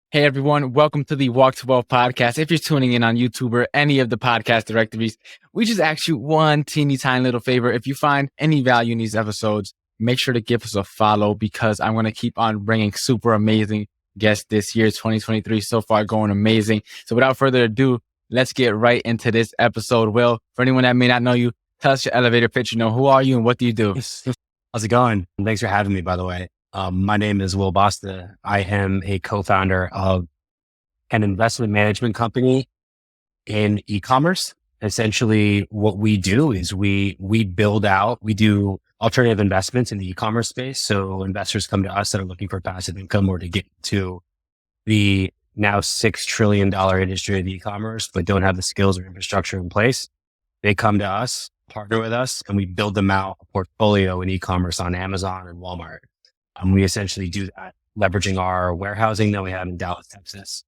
Hey everyone, welcome to the Walk to Wealth podcast. If you're tuning in on YouTube or any of the podcast directories, we just ask you one teeny tiny little favor. If you find any value in these episodes, make sure to give us a follow because I'm going to keep on bringing super amazing guests this year. 2023 so far going amazing. So without further ado, let's get right into this episode. Will, for anyone that may not know you, tell us your elevator pitch. Who are you and what do you do? How's it going? Thanks for having me, by the way. My name is Will Basta. I am a co-founder of an investment management company in e-commerce. Essentially, what we do is we do alternative investments in the e-commerce space. So investors come to us that are looking for passive income or to get to the now $6 trillion industry of e-commerce, but don't have the skills or infrastructure in place. They come to us, partner with us, and we build them out a portfolio in e-commerce on Amazon and Walmart. We essentially do that, leveraging our warehousing that we have in Dallas, Texas,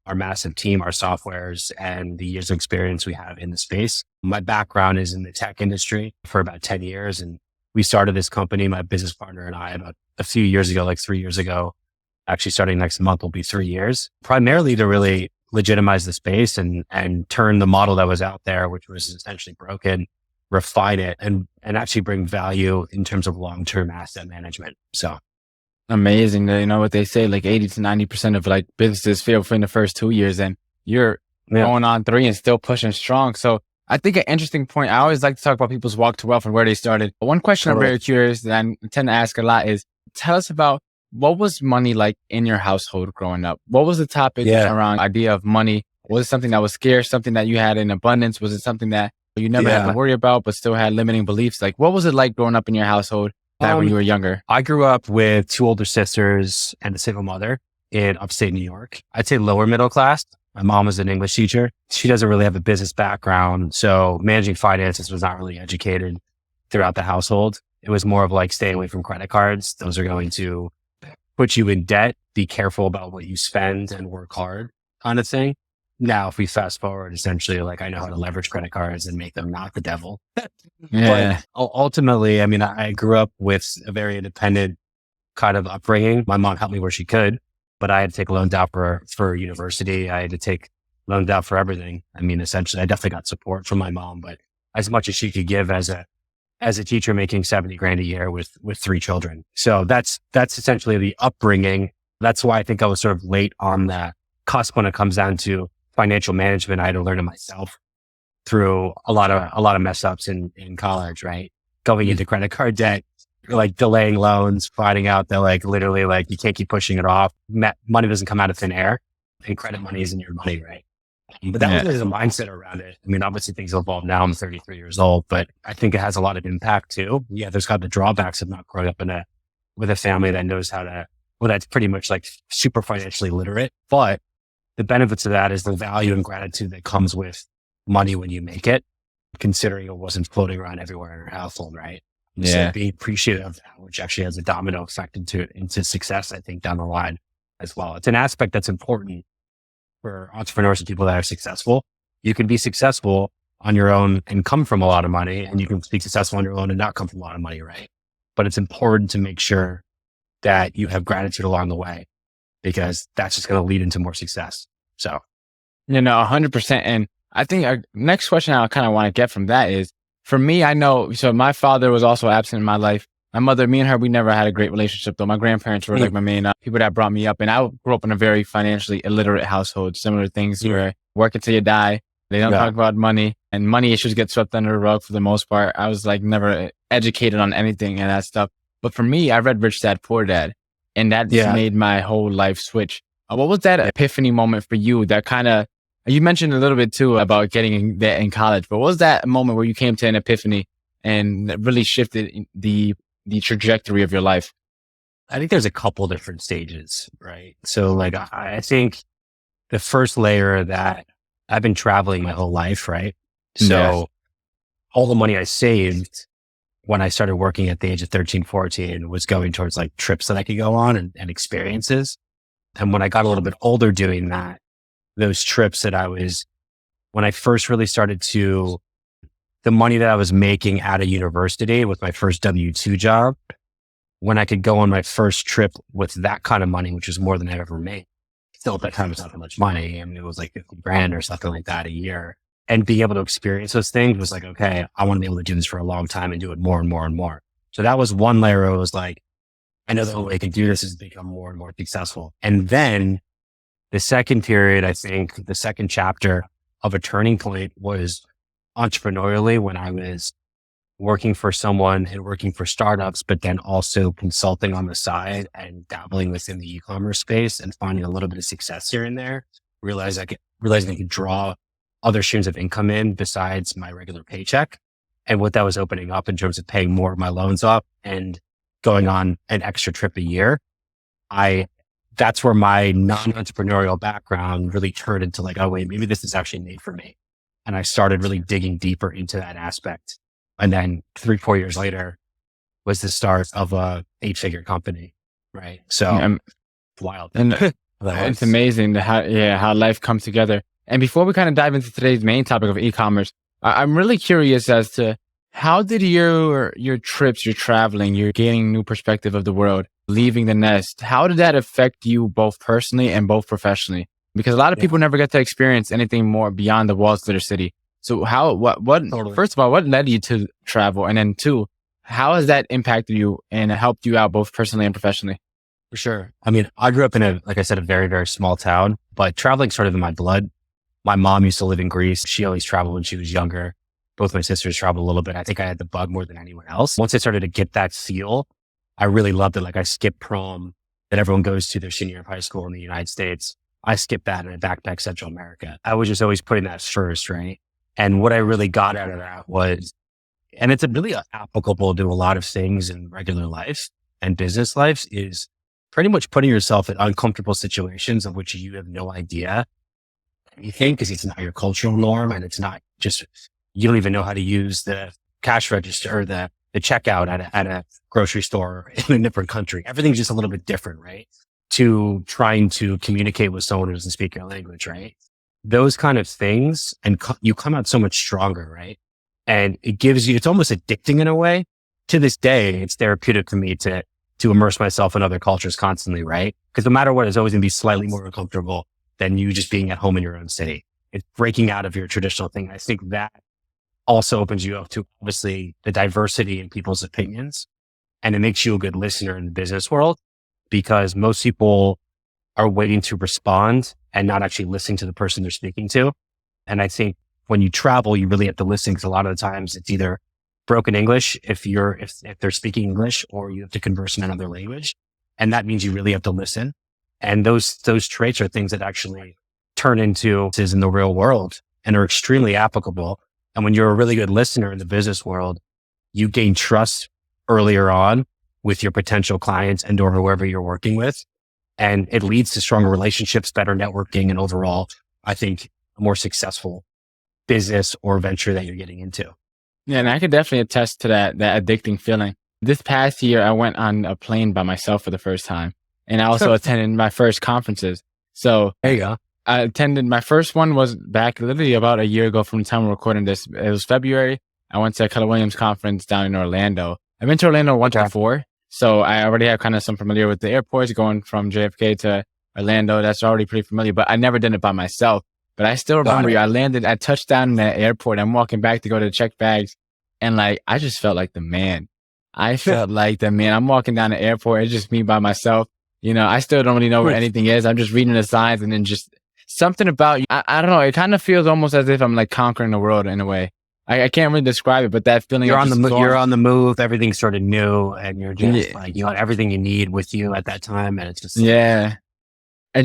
our massive team, our softwares, and the years of experience we have in the space. My background is in the tech industry for about 10 years. And we started this company, my business partner and I, about a few years ago, like 3 years ago. Actually, starting next month will be 3 years, primarily to really legitimize the space and turn the model that was out there, which was essentially broken, refine it, and actually bring value in terms of long-term asset management. So amazing. You know what they say, like 80 to 90% of like businesses fail within the first 2 years and you're going on 3 and still pushing strong. So I think an interesting point, I always like to talk about people's walk to wealth and where they started. But one question I'm very curious that I tend to ask a lot is tell us about what was money like in your household growing up? What was the topic around idea of money? Was it something that was scarce, something that you had in abundance? Was it something that you never had to worry about, but still had limiting beliefs? Like what was it like growing up in your household? When you were younger? I grew up with 2 older sisters and a single mother in upstate New York. I'd say lower middle class. My mom was an English teacher. She doesn't really have a business background. So managing finances was not really educated throughout the household. It was more of like stay away from credit cards. Those are going to put you in debt. Be careful about what you spend and work hard kind of thing. Now, if we fast forward, essentially, like I know how to leverage credit cards and make them not the devil. But ultimately, I mean, I grew up with a very independent kind of upbringing. My mom helped me where she could, but I had to take loans out for university. I had to take loans out for everything. I mean, essentially, I definitely got support from my mom, but as much as she could give as a teacher making 70 grand a year with 3 children. So that's essentially the upbringing. That's why I think I was sort of late on that cusp when it comes down to financial management. I had to learn it myself through a lot of mess ups in college, right? Going into credit card debt, like delaying loans, finding out that like literally like you can't keep pushing it off. Money doesn't come out of thin air and credit money isn't your money, right? But that was the mindset around it. I mean, obviously things have evolved now. I'm 33 years old, but I think it has a lot of impact too. Yeah, there's got the drawbacks of not growing up with a family that knows that's pretty much like super financially literate. But the benefits of that is the value and gratitude that comes with money when you make it, considering it wasn't floating around everywhere in our household, right? Yeah. So being appreciative of that, which actually has a domino effect into success, I think, down the line as well. It's an aspect that's important for entrepreneurs and people that are successful. You can be successful on your own and come from a lot of money, and you can be successful on your own and not come from a lot of money, right? But it's important to make sure that you have gratitude along the way, because that's just going to lead into more success. So, 100%. And I think our next question I kind of want to get from that is, for me, I know, so my father was also absent in my life. My mother, me and her, we never had a great relationship though. My grandparents were like my main people that brought me up. And I grew up in a very financially illiterate household, similar things where work until you die. They don't talk about money and money issues get swept under the rug for the most part. I was like never educated on anything and that stuff. But for me, I read Rich Dad, Poor Dad, and that made my whole life switch. What was that epiphany moment for you that kind of, you mentioned a little bit too about getting that in college, but what was that moment where you came to an epiphany and that really shifted the trajectory of your life? I think there's a couple different stages, right? So like, I think the first layer that I've been traveling my whole life, right? So all the money I saved when I started working at the age of 13, 14 was going towards like trips that I could go on and experiences. And when I got a little bit older doing that, those trips when I first really started the money that I was making at a university with my first W-2 job, when I could go on my first trip with that kind of money, which was more than I'd ever made, still at that time was not that much money. I mean, it was like 50 grand or something like that a year. And being able to experience those things was like, okay, I want to be able to do this for a long time and do it more and more and more. So that was one layer. It was like, I know the only way I can do this is become more and more successful. And then the second period, I think the second chapter of a turning point was entrepreneurially when I was working for someone and working for startups, but then also consulting on the side and dabbling within the e-commerce space and finding a little bit of success here and there. Realizing I could draw other streams of income in besides my regular paycheck, and what that was opening up in terms of paying more of my loans off and going on an extra trip a year. That's where my non-entrepreneurial background really turned into like, oh wait, maybe this is actually made for me. And I started really digging deeper into that aspect. And then 3-4 years later was the start of a 8-figure company. Right. So wild. And it's amazing how life comes together. And before we kind of dive into today's main topic of e-commerce, I'm really curious as to how did your trips, your traveling, you're gaining new perspective of the world, leaving the nest, how did that affect you both personally and both professionally? Because a lot of people never get to experience anything more beyond the walls of their city. So Totally. first of all, what led you to travel? And then two, how has that impacted you and helped you out both personally and professionally? For sure. I mean, I grew up in like I said, a very, very small town, but traveling started in my blood. My mom used to live in Greece. She always traveled when she was younger. Both my sisters traveled a little bit. I think I had the bug more than anyone else. Once I started to get that feel, I really loved it. Like I skipped prom that everyone goes to their senior year of high school in the United States. I skipped that and I backpacked Central America. I was just always putting that first, right? And what I really got out of that was, and it's really applicable to a lot of things in regular life and business lives, is pretty much putting yourself in uncomfortable situations of which you have no idea anything because it's not your cultural norm and it's not just, you don't even know how to use the cash register or the checkout at a grocery store in a different country. Everything's just a little bit different, right? To trying to communicate with someone who doesn't speak your language, right? Those kind of things, and you come out so much stronger, right? And it gives you, it's almost addicting in a way. To this day, it's therapeutic for me to immerse myself in other cultures constantly, right? Because no matter what, it's always going to be slightly more uncomfortable than you just being at home in your own city. It's breaking out of your traditional thing. I think that also opens you up to obviously the diversity in people's opinions. And it makes you a good listener in the business world because most people are waiting to respond and not actually listening to the person they're speaking to. And I think when you travel, you really have to listen because a lot of the times it's either broken English if they're speaking English, or you have to converse in another language. And that means you really have to listen. And those traits are things that actually turn into in the real world and are extremely applicable. And when you're a really good listener in the business world, you gain trust earlier on with your potential clients and or whoever you're working with. And it leads to stronger relationships, better networking, and overall, I think a more successful business or venture that you're getting into. Yeah, and I could definitely attest to that addicting feeling. This past year, I went on a plane by myself for the first time. And I also attended my first conferences. So there you go. I attended, my first one was back literally about a year ago from the time we're recording this. It was February. I went to a Keller Williams conference down in Orlando. I've been to Orlando once before. So I already have kind of some familiar with the airports going from JFK to Orlando. That's already pretty familiar, but I never did it by myself. But I still remember I touched down in the airport. I'm walking back to go to check bags. And like, I just felt like the man. I'm walking down the airport. It's just me by myself. You know, I still don't really know where anything is. I'm just reading the signs and then just something about, I don't know. It kind of feels almost as if I'm like conquering the world in a way. I can't really describe it, but that feeling. You're on the move. Everything's sort of new and you're just like, you got everything you need with you at that time. And it's just, and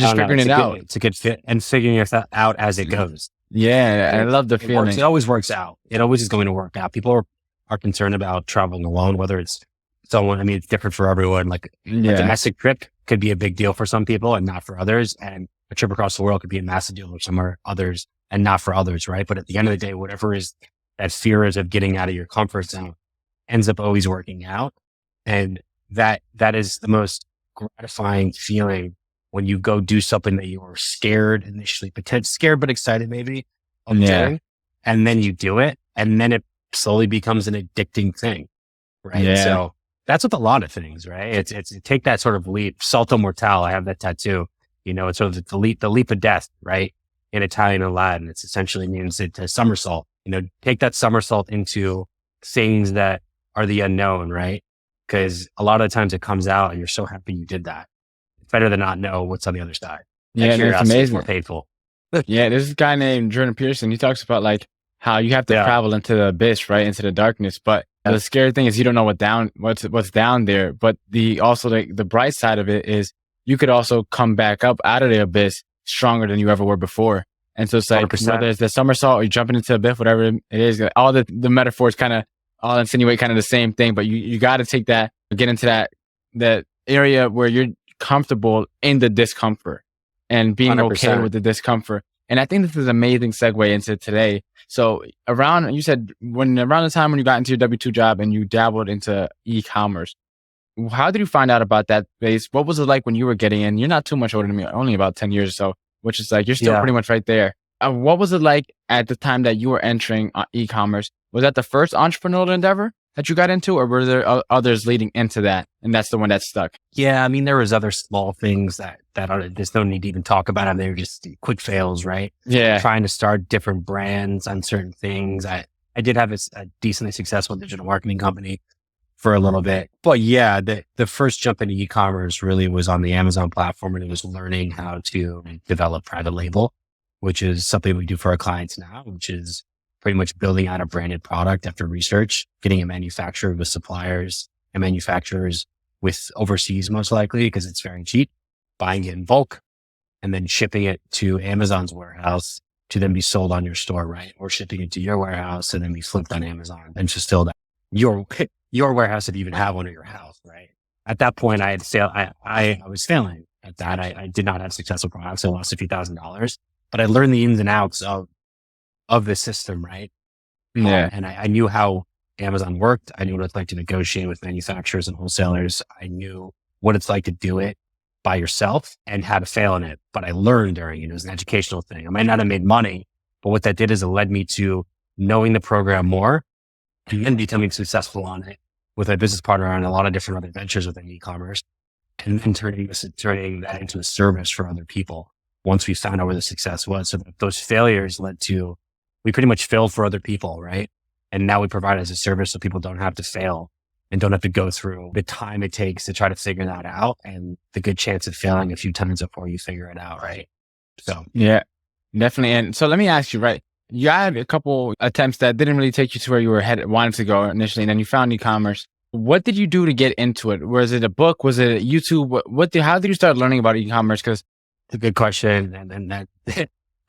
just figuring it out. It's a good fit and figuring it out as it goes. Yeah. I love the feeling. It always works out. It always is going to work out. People are concerned about traveling alone, whether it's someone, I mean, it's different for everyone. Like a domestic trip could be a big deal for some people and not for others. And a trip across the world could be a massive deal for some others and not for others. Right. But at the end of the day, whatever is that fear is of getting out of your comfort zone ends up always working out. And that is the most gratifying feeling when you go do something that you were scared initially, potentially scared, but excited maybe of doing. And then you do it. And then it slowly becomes an addicting thing. Right. Yeah. So that's with a lot of things, right? It's take that sort of leap. Salto mortale. I have that tattoo. It's sort of the leap of death, right? In Italian and Latin, it essentially means to somersault, take that somersault into things that are the unknown, right? Because a lot of the times it comes out and you're so happy you did that. It's better to not know what's on the other side. Yeah, That and it's curiosity is amazing. more painful. Yeah, there's this guy named Jordan Peterson. He talks about like how you have to Yeah. travel into the abyss, right, into the darkness. But the scary thing is you don't know what's down there. But the bright side of it is you could also come back up out of the abyss stronger than you ever were before. And so it's like 100%. whether it's the somersault or you're jumping into the abyss, whatever it is, all the metaphors kind of all insinuate kind of the same thing. But you got to get into that area where you're comfortable in the discomfort and being 100%. okay with the discomfort. And I think this is an amazing segue into today. So around the time when you got into your W-2 job and you dabbled into e-commerce, how did you find out about that space? What was it like when you were getting in? You're not too much older than me, only about 10 years or so, which is like, you're still pretty much right there. What was it like at the time that you were entering e-commerce? Was that the first entrepreneurial endeavor that you got into, or were there others leading into that? And that's the one that stuck. Yeah. I mean, there was other small things that there's no need to even talk about them. They were just quick fails, right? Yeah. Trying to start different brands on certain things. I did have a decently successful digital marketing company for a little bit, but yeah, the first jump into e-commerce really was on the Amazon platform, and it was learning how to develop private label, which is something we do for our clients now, which is pretty much building out a branded product after research, getting it manufactured with suppliers and manufacturers with overseas, most likely, because it's very cheap, buying it in bulk and then shipping it to Amazon's warehouse to then be sold on your store, right? Or shipping it to your warehouse and then be flipped on Amazon and just still your warehouse if you even have one at your house, right? At that point, I was failing at that. I did not have successful products. I lost a few $1,000s, but I learned the ins and outs of the system, right? Yeah. And I knew how Amazon worked. I knew what it's like to negotiate with manufacturers and wholesalers. I knew what it's like to do it by yourself and how to fail in it. But I learned during it. It was an educational thing. I might not have made money, but what that did is it led me to knowing the program more and then becoming successful on it with a business partner on a lot of different other ventures within e-commerce, and then turning that into a service for other people once we found out where the success was. So those failures led to, we pretty much failed for other people, right? And now we provide it as a service so people don't have to fail and don't have to go through the time it takes to try to figure that out and the good chance of failing a few times before you figure it out, right? So yeah, definitely. And so let me ask you, right? You had a couple attempts that didn't really take you to where you wanted to go initially, and then you found e-commerce. What did you do to get into it? Was it a book? Was it YouTube? How did you start learning about e-commerce? Because it's a good question. And that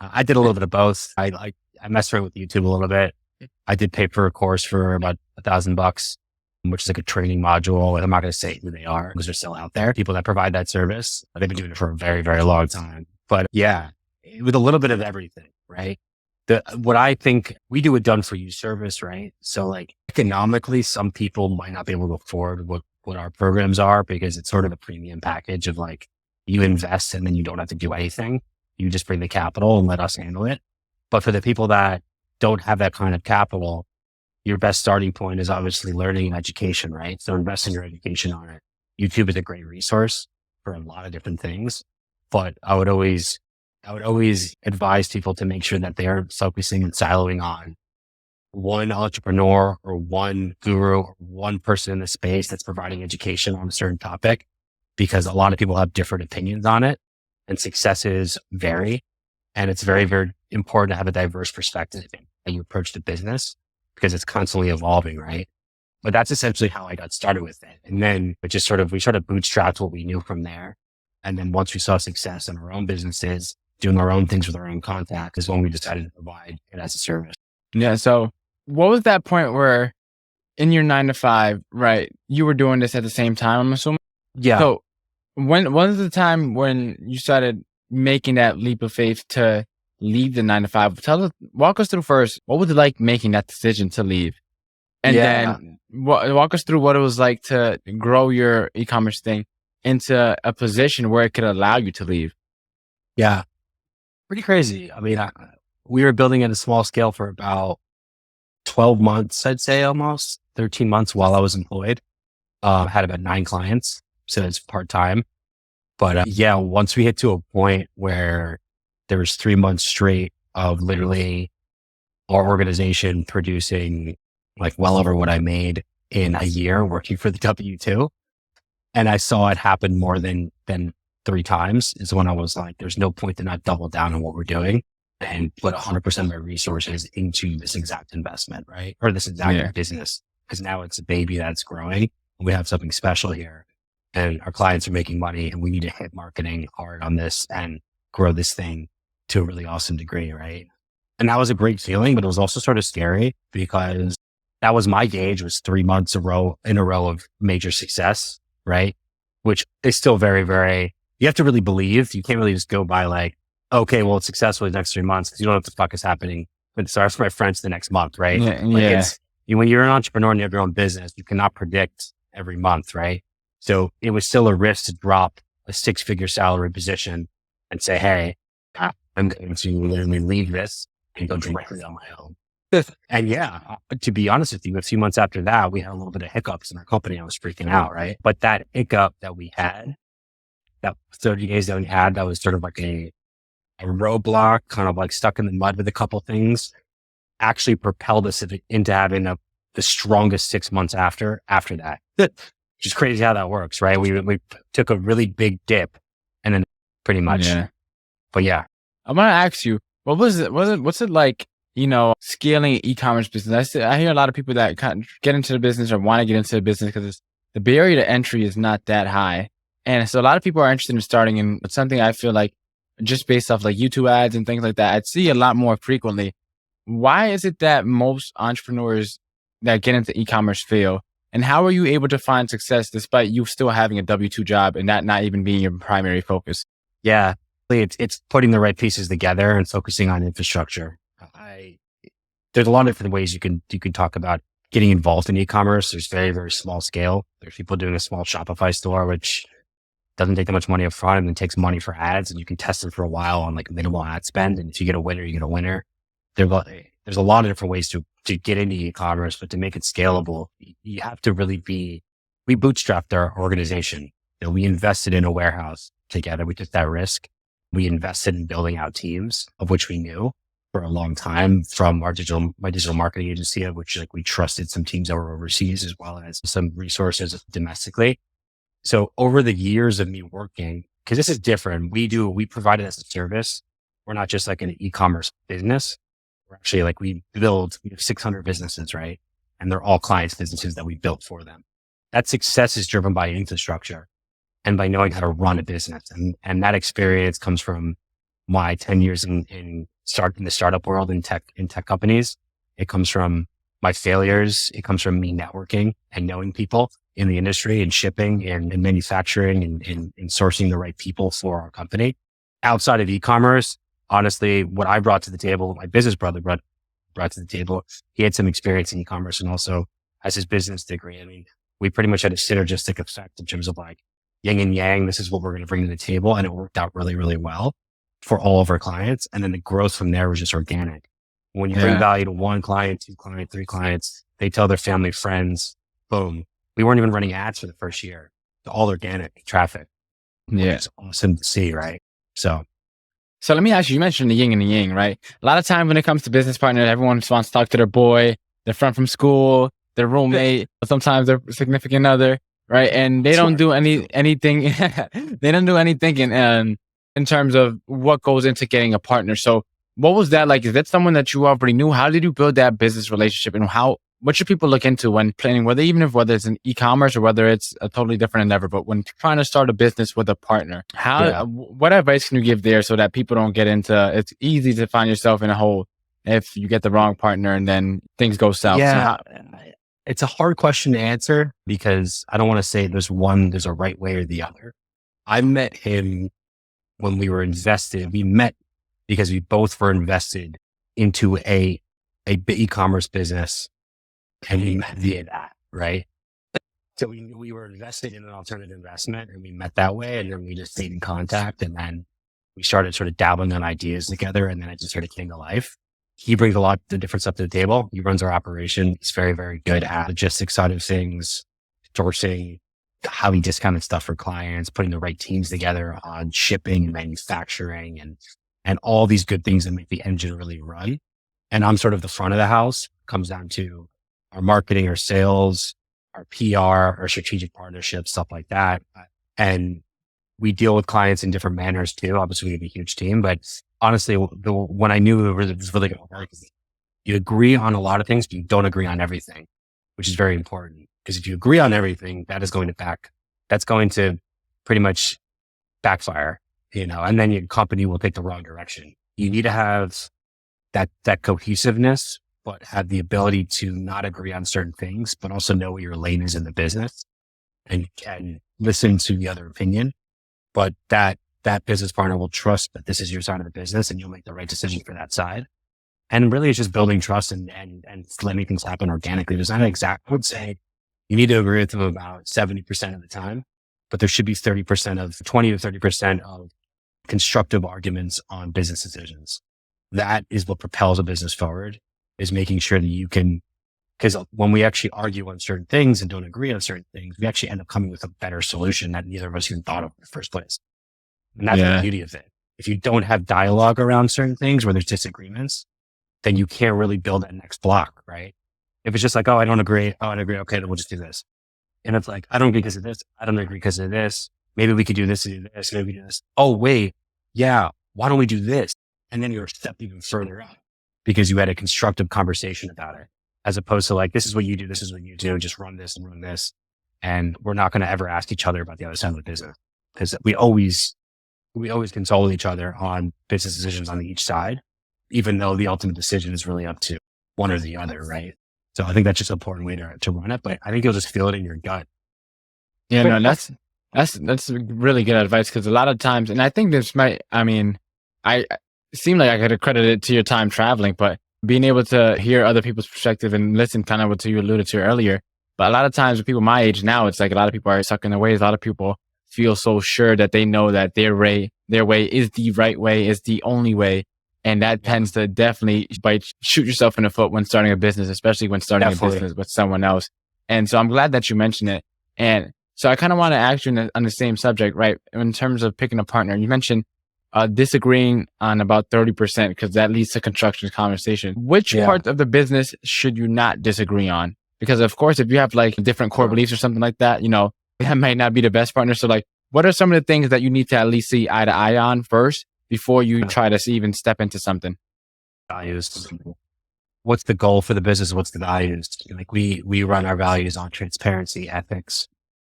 I did a little bit of both. I messed around with YouTube a little bit. I did pay for a course for about $1,000, which is like a training module. I'm not going to say who they are because they're still out there. People that provide that service. They've been doing it for a very, very long time. But yeah, with a little bit of everything, right? What I think we do a done for you service, right? So like economically, some people might not be able to afford what our programs are because it's sort of a premium package of like you invest and then you don't have to do anything. You just bring the capital and let us handle it. But for the people that don't have that kind of capital, your best starting point is obviously learning and education, right? So invest in your education on it. YouTube is a great resource for a lot of different things, but I would always advise people to make sure that they are focusing and siloing on one entrepreneur or one guru or one person in the space that's providing education on a certain topic, because a lot of people have different opinions on it and successes vary. And it's very, very important to have a diverse perspective when you approach the business because it's constantly evolving, right? But that's essentially how I got started with it. And then we sort of bootstrapped what we knew from there. And then once we saw success in our own businesses, doing our own things with our own contact is when we decided to provide it as a service. Yeah. So what was that point where in your 9 to 5, right, you were doing this at the same time, I'm assuming? Yeah. So when was the time when you started making that leap of faith to leave the 9 to 5? Walk us through first, what was it like making that decision to leave? And then walk us through what it was like to grow your e-commerce thing into a position where it could allow you to leave. Yeah. Pretty crazy. I mean, we were building at a small scale for about 12 months, I'd say almost 13 months while I was employed. Had about 9 clients. So it's part-time. But yeah, once we hit to a point where there was 3 months straight of literally our organization producing like well over what I made in a year working for the W-2. And I saw it happen more than 3 times is when I was like, there's no point to not double down on what we're doing and put 100% of my resources into this exact investment, right? Or this exact business. Because now it's a baby that's growing. We have something special here and our clients are making money and we need to hit marketing hard on this and grow this thing to a really awesome degree, right? And that was a great feeling, but it was also sort of scary because that was my gauge was 3 months in a row of major success, right? Which is still very, very, you have to really believe. You can't really just go by like, okay, well, it's successful the next 3 months because you don't know what the fuck is happening. But sorry for my French the next month, right? When you're an entrepreneur and you have your own business, you cannot predict every month, right? So it was still a risk to drop a 6-figure salary position and say, hey, I'm going to literally leave this and go directly on my own. And to be honest with you, a few months after that, we had a little bit of hiccups in our company. I was freaking out, right? But that hiccup that we had, that 30 days that we had, that was sort of like a roadblock, kind of like stuck in the mud with a couple things, actually propelled us into having the strongest 6 months after that. Which is crazy how that works, right? We took a really big dip and then pretty much. Yeah. But yeah. I'm going to ask you, what's it like, scaling e-commerce business? I hear a lot of people that kind of get into the business or want to get into the business because the barrier to entry is not that high. And so a lot of people are interested in starting in something I feel like just based off like YouTube ads and things like that, I'd see a lot more frequently. Why is it that most entrepreneurs that get into e-commerce fail? And how are you able to find success despite you still having a W-2 job and that not even being your primary focus? Yeah, it's putting the right pieces together and focusing on infrastructure. There's a lot of different ways you can talk about getting involved in e-commerce. There's very, very small scale. There's people doing a small Shopify store, which doesn't take that much money up front and then takes money for ads, and you can test them for a while on like minimal ad spend. And if you get a winner, you get a winner. There's a lot of different ways to get into e-commerce, but to make it scalable, you have to really we bootstrapped our organization. We invested in a warehouse together. We took that risk. We invested in building out teams of which we knew for a long time from my digital marketing agency, of which like we trusted some teams that were overseas as well as some resources domestically. So over the years of me working, because this is different, we provide it as a service. We're not just like an e-commerce business. We're actually like we have 600 businesses, right? And they're all clients' businesses that we built for them. That success is driven by infrastructure and by knowing how to run a business. And that experience comes from my 10 years in the startup world in tech companies. It comes from my failures. It comes from me networking and knowing people in the industry and shipping and manufacturing and sourcing the right people for our company. Outside of e-commerce, honestly, what I brought to the table, my business brother brought to the table, he had some experience in e-commerce and also has his business degree. I mean, we pretty much had a synergistic effect in terms of like yin and yang. This is what we're going to bring to the table. And it worked out really, really well for all of our clients. And then the growth from there was just organic. When you bring value to 1 client, 2 clients, 3 clients, they tell their family, friends, boom. We weren't even running ads for the first year. All organic traffic. Yeah. It's awesome to see, right? So let me ask you, you mentioned the yin and the yang, right? A lot of time when it comes to business partners, everyone just wants to talk to their boy, their friend from school, their roommate, sometimes their significant other, right? And they don't do anything. They don't do anything in terms of what goes into getting a partner. So what was that like? Is that someone that you already knew? How did you build that business relationship, and what should people look into when planning, whether it's an e-commerce or whether it's a totally different endeavor, but when trying to start a business with a partner, what advice can you give there so that people don't get into, it's easy to find yourself in a hole if you get the wrong partner and then things go south. Yeah. It's a hard question to answer because I don't want to say there's a right way or the other. I met him when we were invested. We met because we both were invested into a e-commerce business. And we met via that, right? So we were invested in an alternative investment and we met that way. And then we just stayed in contact. And then we started sort of dabbling on ideas together. And then it just sort of came to life. He brings a lot of different stuff to the table. He runs our operation. He's very, very good at logistics side of things, sourcing, highly discounted stuff for clients, putting the right teams together on shipping and manufacturing and all these good things that make the engine really run. And I'm sort of the front of the house. Comes down to our marketing, our sales, our PR, our strategic partnerships, stuff like that. And we deal with clients in different manners too. Obviously, we have a huge team, but honestly, when I knew it was really going to work, you agree on a lot of things, but you don't agree on everything, which is very important. Because if you agree on everything, that's going to pretty much backfire, and then your company will take the wrong direction. You need to have that cohesiveness, but have the ability to not agree on certain things, but also know what your lane is in the business and listen to the other opinion. But that business partner will trust that this is your side of the business and you'll make the right decision for that side. And really it's just building trust and letting things happen organically. There's not an exact, I would say you need to agree with them about 70% of the time, but there should be 20 to 30% of constructive arguments on business decisions. That is what propels a business forward, is making sure that you can, because when we actually argue on certain things and don't agree on certain things, we actually end up coming with a better solution that neither of us even thought of in the first place. And that's the beauty of it. If you don't have dialogue around certain things where there's disagreements, then you can't really build that next block, right? If it's just like, oh, I don't agree. Oh, I agree. Okay, then we'll just do this. And it's like, I don't agree because of this. I don't agree because of this. Maybe we could do this and do this. Maybe we do this. Oh, wait. Yeah. Why don't we do this? And then you're a step even further up because you had a constructive conversation about it, as opposed to like, this is what you do. This is what you do. Just run this and run this. And we're not going to ever ask each other about the other side of the business because we always consult with each other on business decisions on each side, even though the ultimate decision is really up to one or the other, right? So I think that's just an important way to run it, but I think you'll just feel it in your gut. Yeah, no, that's really good advice because a lot of times, and I think I seem like I could accredit it to your time traveling, but being able to hear other people's perspective and listen kind of what you alluded to earlier. But a lot of times with people my age now, it's like a lot of people are stuck in their ways. A lot of people feel so sure that they know that their way is the right way, is the only way. And that tends to definitely shoot yourself in the foot when starting a business, especially when starting a business with someone else. And so I'm glad that you mentioned it. And so I kind of want to ask you on the same subject, right? In terms of picking a partner, you mentioned disagreeing on about 30% because that leads to constructive conversation. Which part of the business should you not disagree on? Because of course, if you have like different core beliefs or something like that, that might not be the best partner. So like, what are some of the things that you need to at least see eye to eye on first before you try to even step into something? Values. What's the goal for the business? What's the values? Like we run our values on transparency, ethics,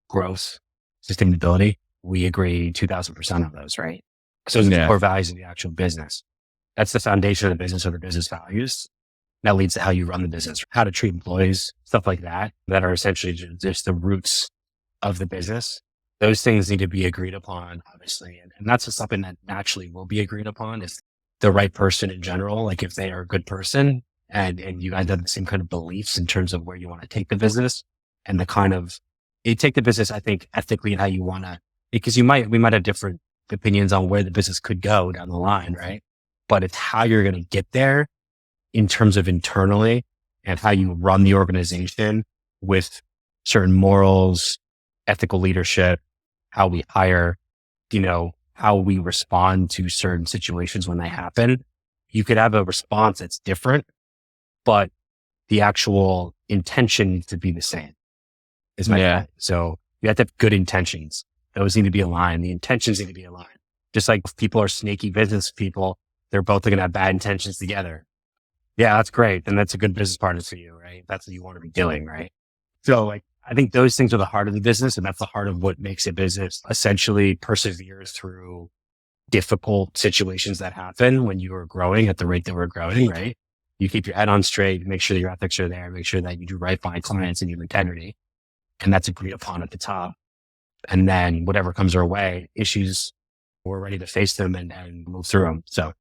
growth, sustainability. We agree 2000% of those, right? So those are the core values of the actual business. That's the foundation of the business or the business values. That leads to how you run the business, how to treat employees, stuff like that are essentially just the roots of the business. Those things need to be agreed upon, obviously. And that's just something that naturally will be agreed upon is the right person in general. Like if they are a good person and you guys have the same kind of beliefs in terms of where you want to take the business and you take the business, I think, ethically and how you want to, because we might have different opinions on where the business could go down the line, right? But it's how you're going to get there in terms of internally and how you run the organization with certain morals, ethical leadership, how we hire, how we respond to certain situations when they happen. You could have a response that's different, but the actual intention needs to be the same. Is my point. So you have to have good intentions. Those need to be aligned. The intentions need to be aligned. Just like if people are snaky business people, they're both going to have bad intentions together. Yeah, that's great. And that's a good business partner for you, right? That's what you want to be doing, right? So like, I think those things are the heart of the business. And that's the heart of what makes a business essentially perseveres through difficult situations that happen when you are growing at the rate that we're growing, right? You keep your head on straight, make sure your ethics are there, make sure that you do right by clients and your integrity. And that's agreed upon at the top. And then whatever comes our way, issues, we're ready to face them and move through them. So.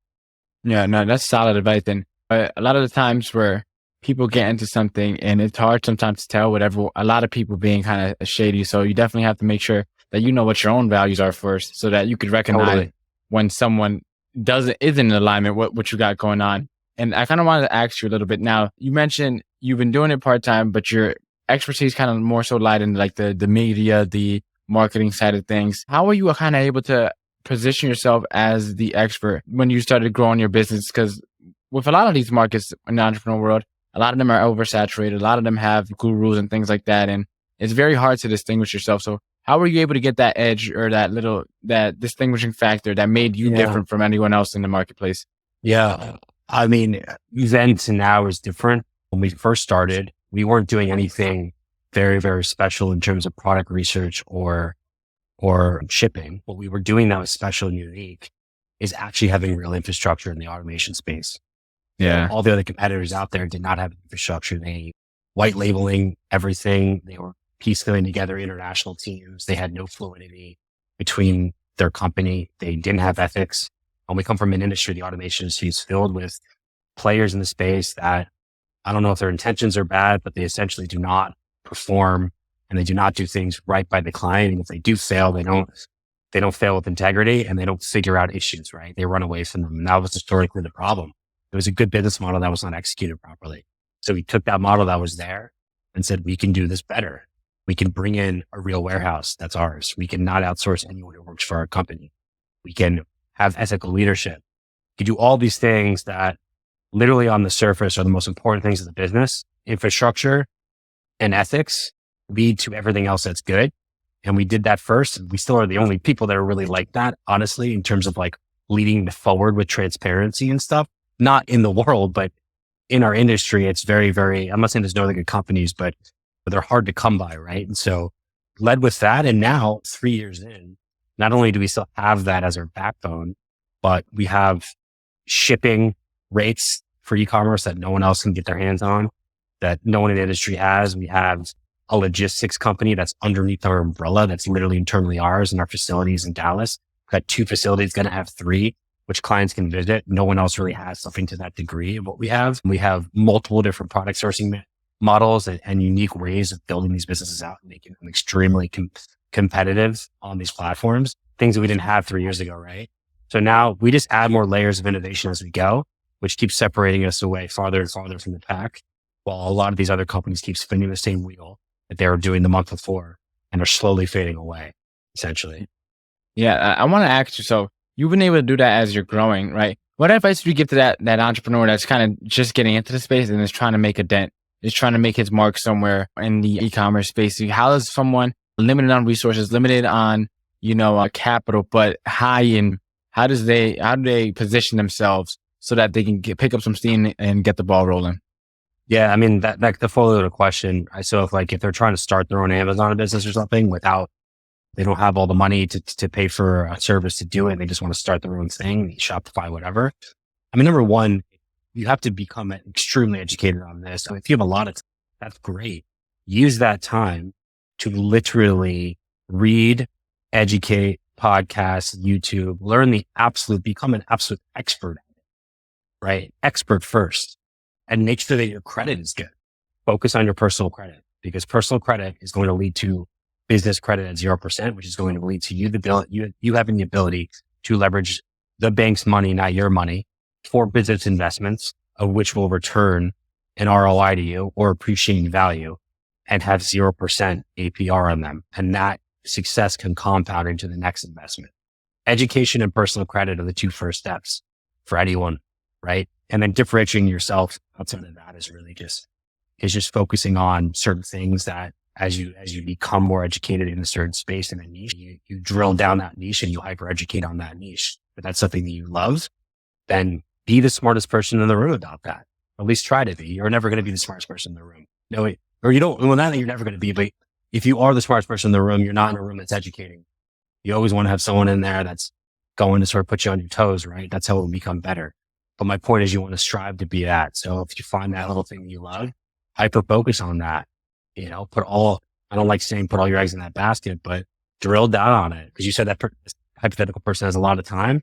Yeah, no, that's solid advice. And a lot of the times where people get into something and it's hard sometimes to tell whatever, a lot of people being kind of shady. So you definitely have to make sure that you know what your own values are first so that you could recognize when someone isn't in alignment with what you got going on. And I kind of wanted to ask you a little bit now, you mentioned you've been doing it part-time, but you're expertise kind of more so lied into like the media, the marketing side of things. How were you kind of able to position yourself as the expert when you started growing your business? Because with a lot of these markets in the entrepreneur world, a lot of them are oversaturated. A lot of them have gurus and things like that. And it's very hard to distinguish yourself. So how were you able to get that edge or that distinguishing factor that made you different from anyone else in the marketplace? Yeah. I mean, then to now is different. When we first started, we weren't doing anything very, very special in terms of product research or shipping. What we were doing that was special and unique is actually having real infrastructure in the automation space. Yeah. All the other competitors out there did not have infrastructure. They white labeling everything. They were piecemealing together international teams. They had no fluidity between their company. They didn't have ethics. And we come from an industry, the automation industry is filled with players in the space that I don't know if their intentions are bad, but they essentially do not perform and they do not do things right by the client. And if they do fail, they don't fail with integrity and they don't figure out issues, right? They run away from them. And that was historically the problem. It was a good business model that was not executed properly. So we took that model that was there and said, we can do this better. We can bring in a real warehouse that's ours. We can not outsource anyone who works for our company. We can have ethical leadership. We can do all these things that literally on the surface are the most important things of the business. Infrastructure and ethics lead to everything else that's good. And we did that first. We still are the only people that are really like that, honestly, in terms of like leading forward with transparency and stuff. Not in the world, but in our industry, it's very, very, I'm not saying there's no other good companies, but they're hard to come by, right? And so led with that. And now 3 years in, not only do we still have that as our backbone, but we have shipping rates for e-commerce that no one else can get their hands on, that no one in the industry has. We have a logistics company that's underneath our umbrella that's literally internally ours in our facilities in Dallas. We've got 2 facilities, going to have 3, which clients can visit. No one else really has something to that degree of what we have. We have multiple different product sourcing models and unique ways of building these businesses out and making them extremely competitive on these platforms, things that we didn't have 3 years ago, right? So now we just add more layers of innovation as we go, which keeps separating us away farther and farther from the pack, while a lot of these other companies keep spinning the same wheel that they were doing the month before and are slowly fading away, essentially. Yeah, I want to ask you, so you've been able to do that as you're growing, right? What advice do you give to that entrepreneur that's kind of just getting into the space and is trying to make a dent, is trying to make his mark somewhere in the e-commerce space? How does someone limited on resources, limited on, capital, but high in, how do they position themselves so that they can pick up some steam and get the ball rolling? Yeah. I mean, that the follow-up question. So if they're trying to start their own Amazon business or something they don't have all the money to pay for a service to do it. They just want to start their own thing, Shopify, whatever. I mean, number one, you have to become extremely educated on this. So if you have a lot of time, that's great. Use that time to literally read, educate, podcasts, YouTube, become an absolute expert, right? Expert first, and make sure that your credit is good. Focus on your personal credit, because personal credit is going to lead to business credit at 0%, which is going to lead to you having the ability to leverage the bank's money, not your money, for business investments, of which will return an ROI to you or appreciating value and have 0% APR on them. And that success can compound into the next investment. Education and personal credit are the 2 first steps for anyone, right? And then differentiating yourself outside of that is really just focusing on certain things that as you become more educated in a certain space in a niche, you drill down that niche and you hyper educate on that niche. But that's something that you love, then be the smartest person in the room about that. Or at least try to be. You're never going to be the smartest person in the room. No, or you don't, well, not that you're never going to be, but if you are the smartest person in the room, you're not in a room that's educating. You always want to have someone in there that's going to sort of put you on your toes, right? That's how it will become better. But my point is you want to strive to be that. So if you find that little thing that you love, hyper focus on that. I don't like saying put all your eggs in that basket, but drill down on it. Because you said that hypothetical person has a lot of time.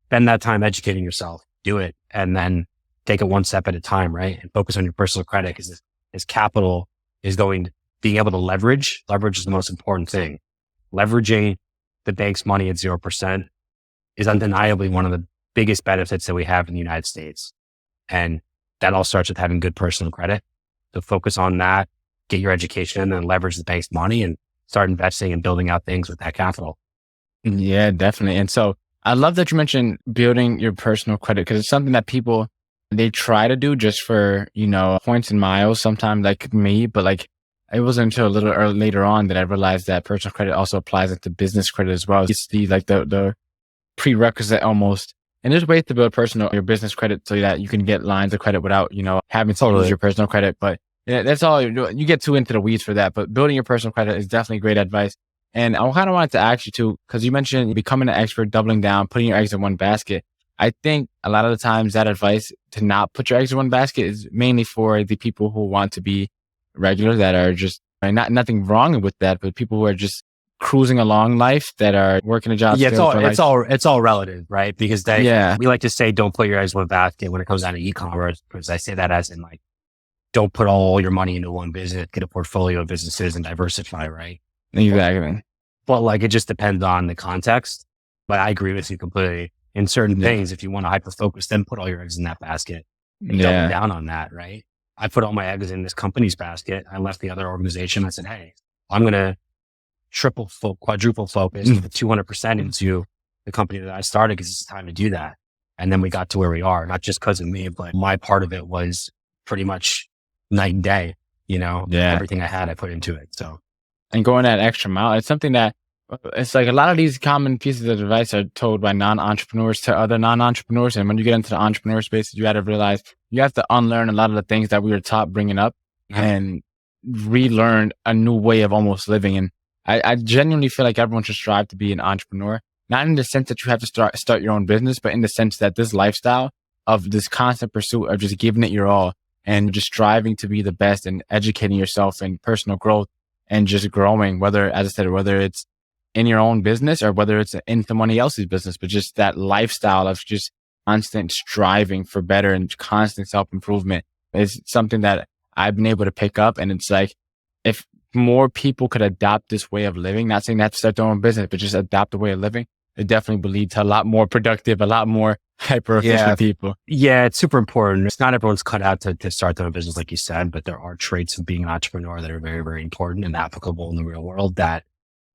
Spend that time educating yourself. Do it. And then take it one step at a time, right? And focus on your personal credit, because this capital is being able to leverage. Leverage is the most important thing. Leveraging the bank's money at 0% is undeniably one of the biggest benefits that we have in the United States. And that all starts with having good personal credit. So focus on that. get your education and leverage the bank's money and start investing and building out things with that capital. Yeah, definitely. And so I love that you mentioned building your personal credit because it's something that people, they try to do just for, points and miles sometimes like me, but like it wasn't until a little later on that I realized that personal credit also applies like to business credit as well. It's the prerequisite almost. And there's ways to build your business credit so that you can get lines of credit without, having to use your personal credit. But yeah, that's all you get too into the weeds for that. But building your personal credit is definitely great advice. And I kind of wanted to ask you too, because you mentioned becoming an expert, doubling down, putting your eggs in one basket. I think a lot of the times that advice to not put your eggs in one basket is mainly for the people who want to be regular, that are just nothing wrong with that, but people who are just cruising along life, that are working a job. Yeah, it's all relative, right? Because we like to say, don't put your eggs in one basket when it comes down to e-commerce, because I say that as in like, don't put all your money into one business, get a portfolio of businesses and diversify, right? Exactly. But like, it just depends on the context. But I agree with you completely. In certain things, if you want to hyper focus, then put all your eggs in that basket and double down on that, right? I put all my eggs in this company's basket. I left the other organization. I said, hey, I'm going to quadruple focus with 200% into the company that I started because it's time to do that. And then we got to where we are, not just because of me, but my part of it was pretty much night and day, everything I had, I put into it. So, and going that extra mile, it's something that it's like a lot of these common pieces of advice are told by non-entrepreneurs to other non-entrepreneurs. And when you get into the entrepreneur space, you got to realize you have to unlearn a lot of the things that we were taught bringing up and relearn a new way of almost living. And I genuinely feel like everyone should strive to be an entrepreneur, not in the sense that you have to start your own business, but in the sense that this lifestyle of this constant pursuit of just giving it your all and just striving to be the best and educating yourself in personal growth and just growing, whether it's in your own business or whether it's in somebody else's business, but just that lifestyle of just constant striving for better and constant self-improvement is something that I've been able to pick up. And it's like, if more people could adopt this way of living, not saying they have to start their own business, but just adopt the way of living, it definitely will lead to a lot more productive, a lot more hyper efficient people. Yeah, it's super important. It's not everyone's cut out to start their own business, like you said, but there are traits of being an entrepreneur that are very, very important and applicable in the real world, that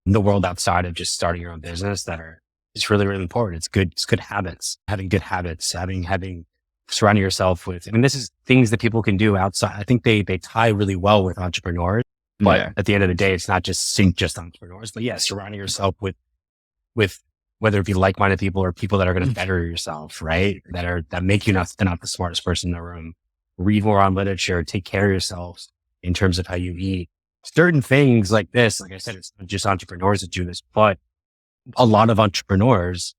the world outside of just starting your own business, that are just really, really important. It's good habits, having good habits, having surrounding yourself with, this is things that people can do outside. I think they tie really well with entrepreneurs, but at the end of the day, it's not just entrepreneurs, but surrounding yourself with whether it be like-minded people or people that are going to better yourself, right? That make you not the smartest person in the room. Read more on literature, take care of yourselves in terms of how you eat. Certain things like this, like I said, it's not just entrepreneurs that do this, but a lot of entrepreneurs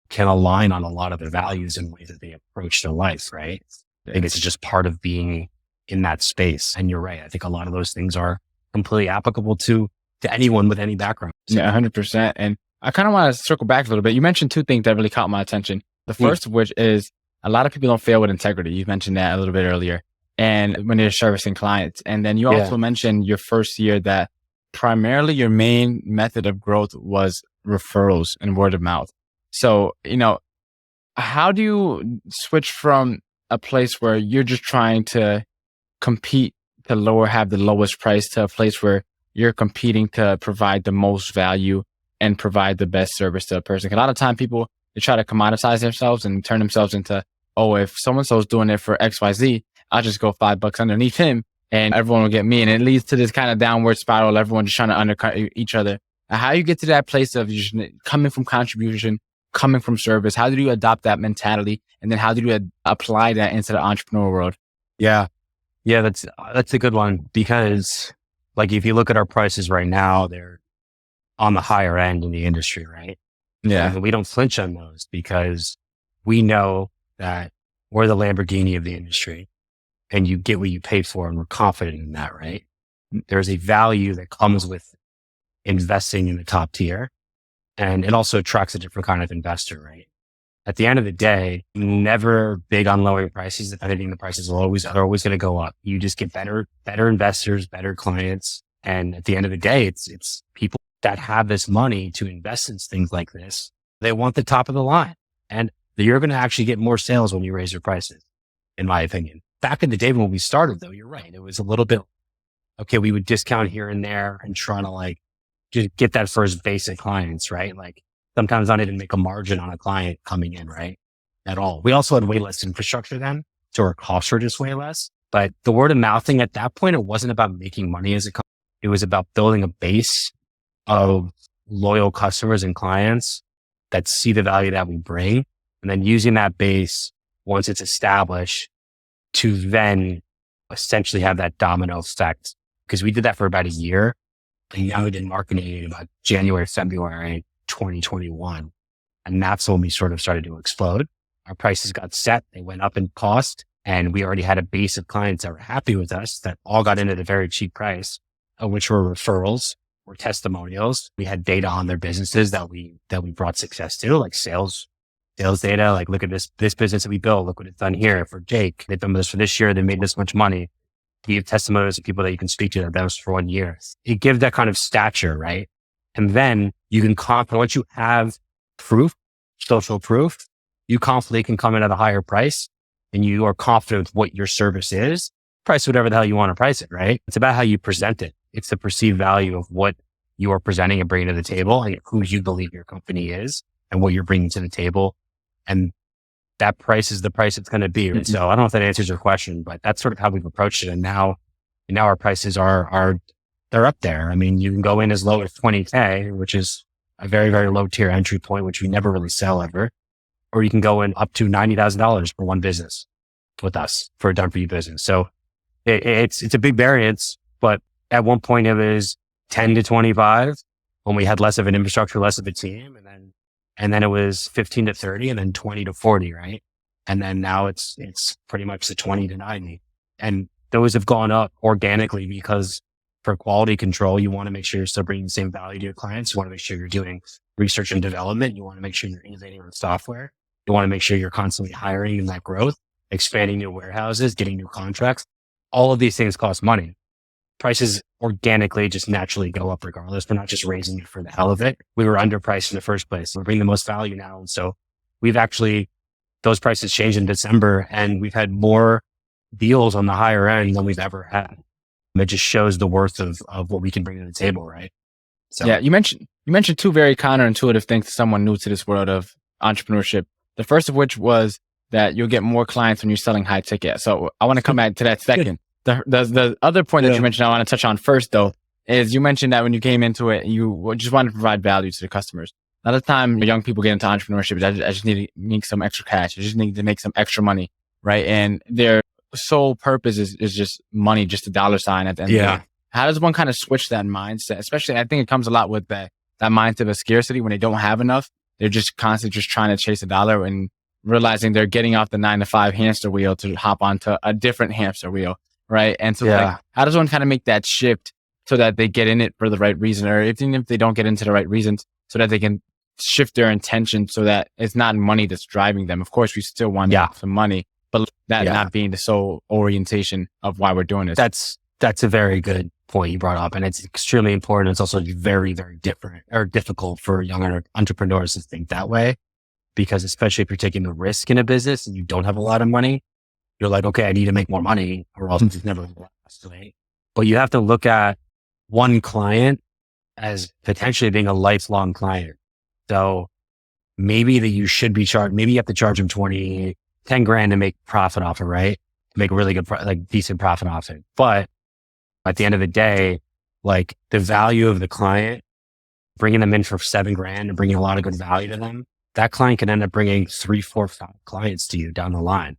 can align on a lot of the values and ways that they approach their life, right? I think it's just part of being in that space. And you're right. I think a lot of those things are completely applicable to anyone with any background. So. Yeah, 100%. And I kind of want to circle back a little bit. You mentioned two things that really caught my attention. The first of which is a lot of people don't fail with integrity. You mentioned that a little bit earlier. And when you're servicing clients. And then you also mentioned your first year that primarily your main method of growth was referrals and word of mouth. So, how do you switch from a place where you're just trying to compete to have the lowest price to a place where you're competing to provide the most value and provide the best service to a person? A lot of time people, they try to commoditize themselves and turn themselves into, if so-and-so's doing it for XYZ, I'll just go $5 underneath him and everyone will get me. And it leads to this kind of downward spiral, everyone just trying to undercut each other. How you get to that place of just coming from contribution, coming from service, how do you adopt that mentality? And then how do you apply that into the entrepreneur world? Yeah, that's a good one, because like if you look at our prices right now, they're on the higher end in the industry, right? Yeah. And we don't flinch on those because we know that we're the Lamborghini of the industry and you get what you pay for. And we're confident in that, right? There's a value that comes with investing in the top tier, and it also attracts a different kind of investor, right? At the end of the day, never big on lowering prices. If anything, the prices are always going to go up. You just get better investors, better clients. And at the end of the day, it's people that have this money to invest in things like this. They want the top of the line, and you're going to actually get more sales when you raise your prices, in my opinion. Back in the day when we started, though, you're right. It was a little bit okay, we would discount here and there and try to like just get that first basic clients, right? Like sometimes not even make a margin on a client coming in, right? At all. We also had way less infrastructure then. So our costs were just way less. But the word of mouth thing at that point, it wasn't about making money as a company. It was about building a base of loyal customers and clients that see the value that we bring. And then using that base, once it's established, to then essentially have that domino effect. Because we did that for about a year. And now we did marketing in about January, February 2021. And that's when we sort of started to explode. Our prices got set. They went up in cost. And we already had a base of clients that were happy with us that all got in at a very cheap price, which were referrals or testimonials. We had data on their businesses that we brought success to, like sales data. Like, look at this business that we built. Look what it's done here for Jake. They've done this for this year. They made this much money. You have testimonials of people that you can speak to that have done this for 1 year. It gives that kind of stature, right? And then you can once you have proof, social proof, you confidently can come in at a higher price and you are confident with what your service is. Price whatever the hell you want to price it, right? It's about how you present it. It's the perceived value of what you are presenting and bringing to the table and who you believe your company is and what you're bringing to the table. And that price is the price it's going to be. Mm-hmm. So I don't know if that answers your question, but that's sort of how we've approached it. And now our prices are they're up there. I mean, you can go in as low as $20K, which is a very, very low tier entry point, which we never really sell ever. Or you can go in up to $90,000 for one business with us for a done for you business. So it's a big variance, but at one point it was 10 to 25 when we had less of an infrastructure, less of a team. And then it was 15 to 30 and then 20 to 40, right? And then now it's pretty much the 20 to 90. And those have gone up organically because for quality control, you want to make sure you're still bringing the same value to your clients. You want to make sure you're doing research and development. You want to make sure you're innovating on software. You want to make sure you're constantly hiring in that growth, expanding new warehouses, getting new contracts. All of these things cost money. Prices organically just naturally go up regardless. We're not just raising it for the hell of it. We were underpriced in the first place. We're bringing the most value now. And so those prices changed in December and we've had more deals on the higher end than we've ever had. It just shows the worth of what we can bring to the table, right? So yeah, you mentioned two very counterintuitive things to someone new to this world of entrepreneurship. The first of which was that you'll get more clients when you're selling high ticket. So I want to come back to that second. The other point that you mentioned I want to touch on first though, is you mentioned that when you came into it, you just wanted to provide value to the customers. A lot of time young people get into entrepreneurship, I just need to make some extra cash. I just need to make some extra money, right? And their sole purpose is just money, just a dollar sign at the end of the day. How does one kind of switch that mindset? Especially, I think it comes a lot with that mindset of scarcity when they don't have enough. They're just constantly just trying to chase a dollar and realizing they're getting off the 9-to-5 hamster wheel to hop onto a different hamster wheel, right? And so like, how does one kind of make that shift so that they get in it for the right reason, or even if they don't get into the right reasons, so that they can shift their intention so that it's not money that's driving them. Of course, we still want some money, but that not being the sole orientation of why we're doing this. That's a very good point you brought up. And it's extremely important. It's also very, very difficult for young entrepreneurs to think that way, because especially if you're taking the risk in a business and you don't have a lot of money, you're like, okay, I need to make more money or else it's never going to last, right? But you have to look at one client as potentially being a lifelong client. So maybe that you should be charged, maybe you have to charge them 10 grand to make profit off it, right? Make a really good, decent profit off it. But at the end of the day, like the value of the client, bringing them in for 7 grand and bringing a lot of good value to them, that client can end up bringing 3, 4, 5 clients to you down the line.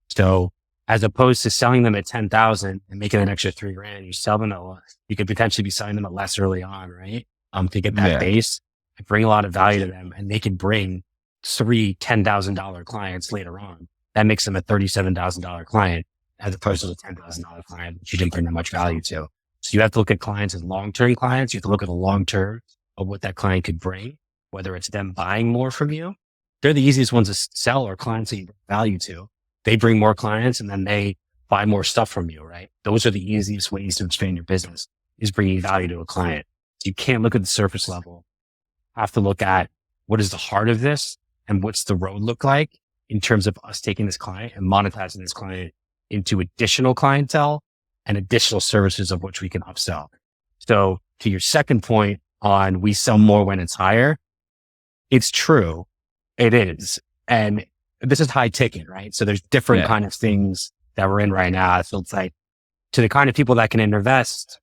So as opposed to selling them at 10,000 and making an extra 3 grand, you could potentially be selling them at less early on, right? To get that base, bring a lot of value to them, and they can bring 3 $10,000 clients later on. That makes them a $37,000 client as opposed to a $10,000 client, which you didn't bring that much value to. So you have to look at clients as long-term clients. You have to look at the long-term of what that client could bring, whether it's them buying more from you. They're the easiest ones to sell, or clients that you bring value to. They bring more clients and then they buy more stuff from you, right? Those are the easiest ways to expand your business, is bringing value to a client. So you can't look at the surface level. You have to look at what is the heart of this and what's the road look like in terms of us taking this client and monetizing this client into additional clientele and additional services of which we can upsell. So to your second point on we sell more when it's higher, it's true. It is. And this is high ticket, right? So there's different kind of things that we're in right now. So it's like to the kind of people that can invest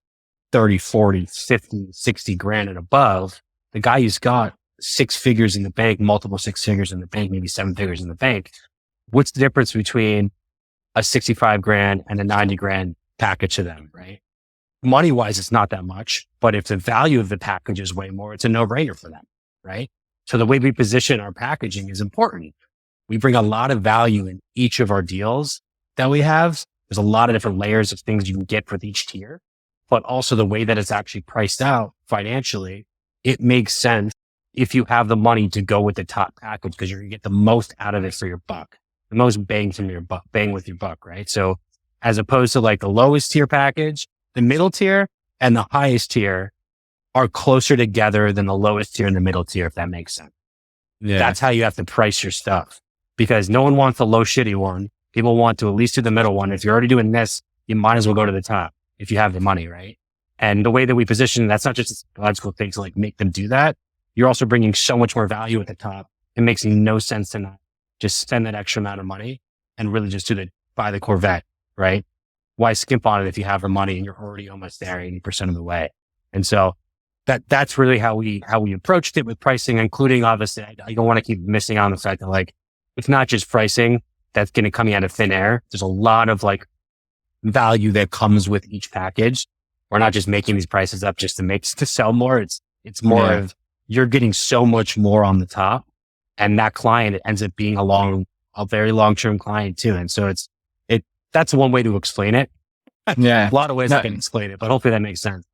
30, 40, 50, 60 grand and above, the guy who's got 6 figures in the bank, multiple 6 figures in the bank, maybe 7 figures in the bank. What's the difference between a 65 grand and a 90 grand package to them, right? Money wise, it's not that much, but if the value of the package is way more, it's a no brainer for them, right? So the way we position our packaging is important. We bring a lot of value in each of our deals that we have. There's a lot of different layers of things you can get with each tier, but also the way that it's actually priced out financially, it makes sense if you have the money to go with the top package because you're going to get the most out of it for your buck, the most bang from your buck, bang with your buck, right? So as opposed to like the lowest tier package, the middle tier and the highest tier are closer together than the lowest tier and the middle tier, if that makes sense. Yeah. That's how you have to price your stuff because no one wants the low shitty one. People want to at least do the middle one. If you're already doing this, you might as well go to the top if you have the money, right? And the way that we position, that's not just a psychological thing to like make them do that. You're also bringing so much more value at the top. It makes no sense to not just spend that extra amount of money and really just buy the Corvette, right? Why skimp on it if you have the money and you're already almost there 80% of the way? And so that's really how we approached it with pricing, including obviously, I don't want to keep missing on the fact that like, it's not just pricing that's going to come out of thin air. There's a lot of like value that comes with each package. We're not just making these prices up just to sell more. It's more of you're getting so much more on the top and that client ends up being a very long-term client too. And so that's one way to explain it. Yeah. A lot of ways I can explain it, but hopefully that makes sense.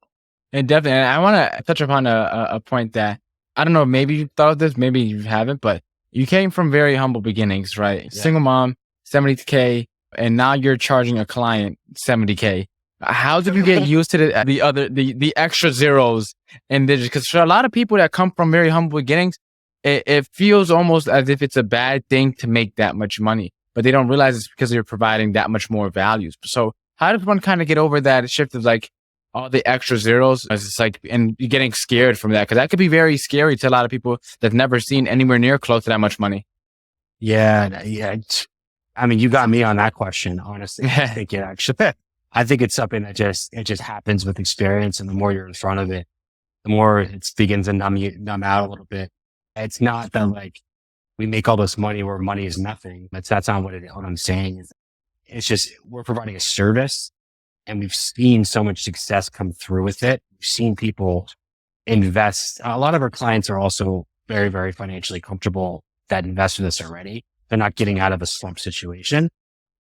And definitely, and I want to touch upon a point that, I don't know, maybe you've thought of this, maybe you haven't, but you came from very humble beginnings, right? Yeah. Single mom, 70K, and now you're charging a client 70K. How did you get used to the extra zeros and digits? Because for a lot of people that come from very humble beginnings, it feels almost as if it's a bad thing to make that much money, but they don't realize it's because you're providing that much more value. So how does one kind of get over that shift of like all the extra zeros? It's like, and you're getting scared from that because that could be very scary to a lot of people that've never seen anywhere near close to that much money. Yeah. I mean, you got me on that question, honestly. I think it's something that just happens with experience. And the more you're in front of it, the more it begins to numb out a little bit. It's not that like we make all this money where money is nothing. That's not what I'm saying. It's just, we're providing a service and we've seen so much success come through with it. We've seen people invest. A lot of our clients are also very, very financially comfortable that invest with us already. They're not getting out of a slump situation,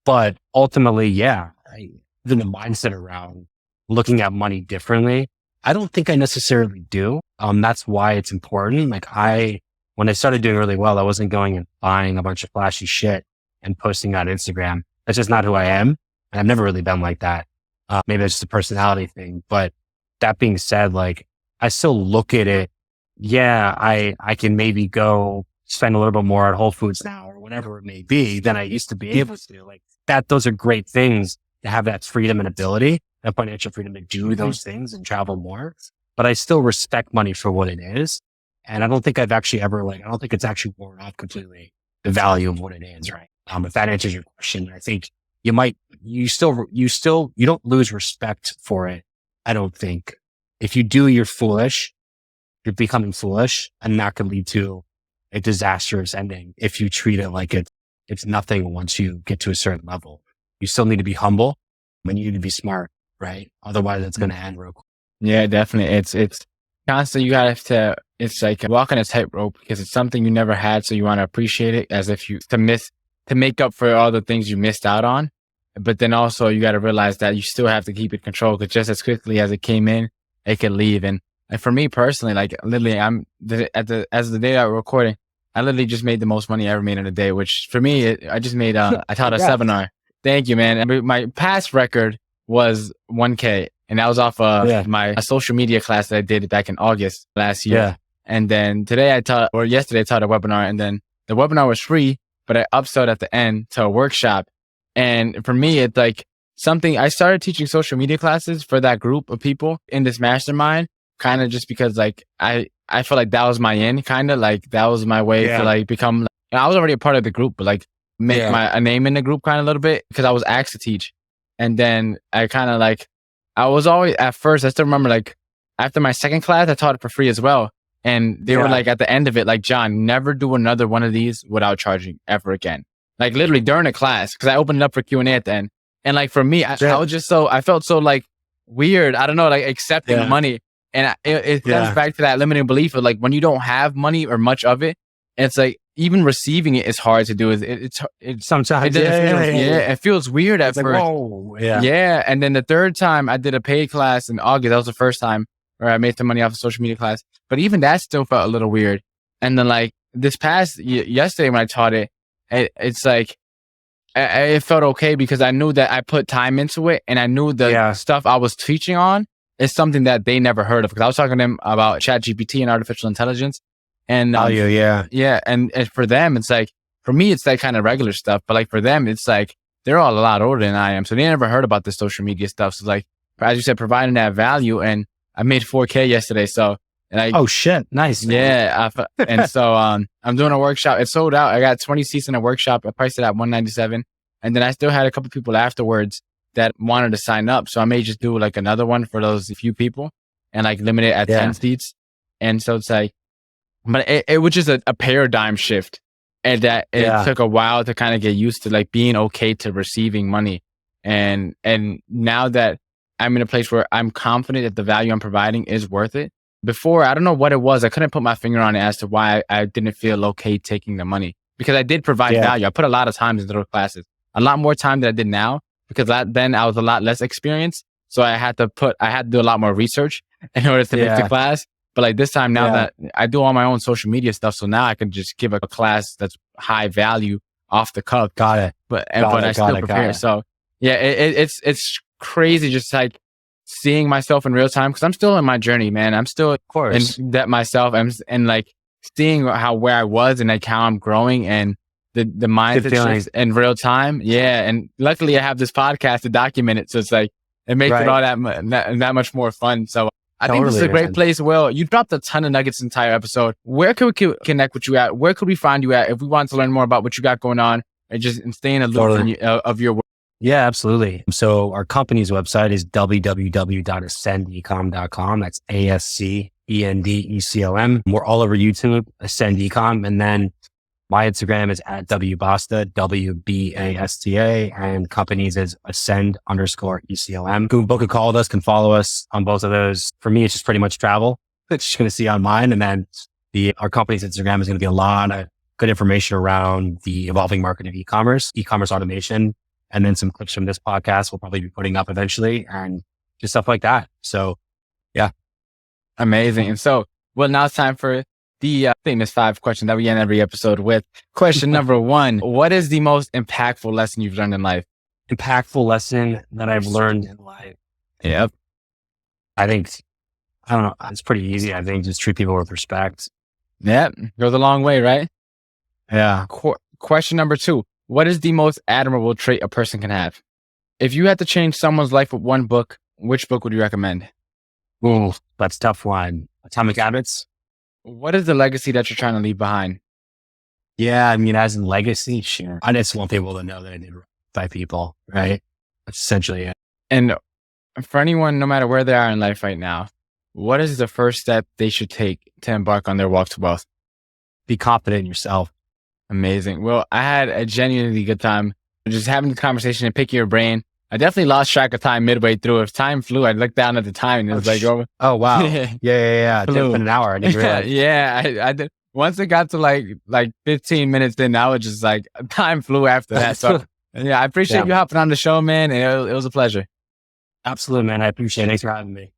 but ultimately, the mindset around looking at money differently, I don't think I necessarily do. That's why it's important. Like when I started doing really well, I wasn't going and buying a bunch of flashy shit and posting on Instagram. That's just not who I am. And I've never really been like that. Maybe that's just a personality thing. But that being said, like I still look at it. Yeah, I can maybe go spend a little bit more at Whole Foods now or whatever it may be than I used to be able to. Like that, those are great things to have that freedom and ability, that financial freedom to do those things and travel more. But I still respect money for what it is. And I don't think I've actually I don't think it's actually worn off completely the value of what it is, right? If that answers your question, I think you don't lose respect for it. I don't think. If you do, you're foolish. You're becoming foolish, and that could lead to a disastrous ending if you treat it like it's nothing once you get to a certain level. You still need to be humble and you need to be smart, right? Otherwise it's going to end real quick. Yeah, definitely. It's constantly, it's like walking a tightrope because it's something you never had. So you want to appreciate it as if to make up for all the things you missed out on. But then also you got to realize that you still have to keep it controlled because just as quickly as it came in, it could leave. And for me personally, like literally as the day I was recording, I literally just made the most money I ever made in a day, which for me, I just made, I taught a seminar. Thank you, man. And my past record was 1K. And that was off of my social media class that I did back in August last year. Yeah. And then yesterday I taught a webinar, and then the webinar was free, but I upsold at the end to a workshop. And for me, it's like, something I started teaching social media classes for that group of people in this mastermind, kind of just because like I felt like that was my end, kind of like that was my way to like become. I was already a part of the group, but like make a name in the group kind of a little bit because I was asked to teach, and then I kind of like I was always at first. I still remember like after my second class, I taught it for free as well, and they were like at the end of it, like John, never do another one of these without charging ever again. Like literally during the class, because I opened it up for Q&A at the end. And like for me, I was just I felt so like weird. I don't know, like accepting money. And it comes back to that limiting belief of like when you don't have money or much of it, it's like even receiving it is hard to do. It's sometimes it feels weird at first. Like, whoa, And then the third time I did a paid class in August. That was the first time where I made some money off a social media class. But even that still felt a little weird. And then like this past yesterday when I taught it, it's like it felt okay because I knew that I put time into it, and I knew the stuff I was teaching on is something that they never heard of. Because I was talking to them about ChatGPT and artificial intelligence, and and for them it's like, for me it's that kind of regular stuff, but like for them it's like they're all a lot older than I am, so they never heard about the social media stuff. So like as you said, providing that value, and I made $4,000 yesterday. So. And oh shit, nice. Yeah. And so I'm doing a workshop. It sold out. I got 20 seats in a workshop. I priced it at $197. And then I still had a couple people afterwards that wanted to sign up. So I may just do like another one for those few people and like limit it at 10 seats. And so it's like, but it was just a paradigm shift. And that it took a while to kind of get used to like being okay to receiving money. And now that I'm in a place where I'm confident that the value I'm providing is worth it. Before, I don't know what it was. I couldn't put my finger on it as to why I didn't feel okay taking the money, because I did provide value. I put a lot of time into those classes, a lot more time than I did now, because then I was a lot less experienced. So I had to do a lot more research in order to make the class. But like this time now that I do all my own social media stuff, so now I can just give a class that's high value off the cuff. Got it. But I still prepare. So it's crazy just like seeing myself in real time, because I'm still in my journey, man. I'm still in that myself. And like seeing where I was and like how I'm growing and the mindset shifts in real time. Yeah. And luckily I have this podcast to document it. So it's like, it makes it all that much more fun. So I think this is a great place. Will, you dropped a ton of nuggets in the entire episode. Where could we connect with you at? Where could we find you at if we want to learn more about what you got going on and just stay in a loop of your work? Yeah, absolutely. So our company's website is www.ascendecom.com. That's ASCENDECOM. We're all over YouTube, Ascend Ecom. And then my Instagram is at WBasta, WBASTA, and companies is Ascend_ECOM. Can book a call with us, can follow us on both of those. For me, it's just pretty much travel. It's just going to see on mine. And then our company's Instagram is going to be a lot of good information around the evolving market of e-commerce automation. And then some clips from this podcast we'll probably be putting up eventually, and just stuff like that. So, yeah. Amazing. And so, well, now it's time for the famous 5 questions that we end every episode with. Question number 1, what is the most impactful lesson you've learned in life? Impactful lesson that I've learned in life. Yep. I don't know. It's pretty easy. I think just treat people with respect. Yep. Goes a long way, right? Yeah. Question number 2. What is the most admirable trait a person can have? If you had to change someone's life with one book, which book would you recommend? Ooh, that's a tough one. Atomic Habits. What is the legacy that you're trying to leave behind? Yeah, I mean, as in legacy, sure. I just want people to know that I did right by people, right? That's essentially it. And for anyone, no matter where they are in life right now, what is the first step they should take to embark on their walk to wealth? Be confident in yourself. Amazing. Well, I had a genuinely good time just having the conversation and picking your brain. I definitely lost track of time midway through. If time flew, I looked down at the time and it was oh, wow. Yeah. It's been an hour. I didn't realize. I did. Once it got to like 15 minutes in, I was just like, time flew after that. So yeah, I appreciate you hopping on the show, man. And it was a pleasure. Absolutely, man. I appreciate it. Thanks for having me.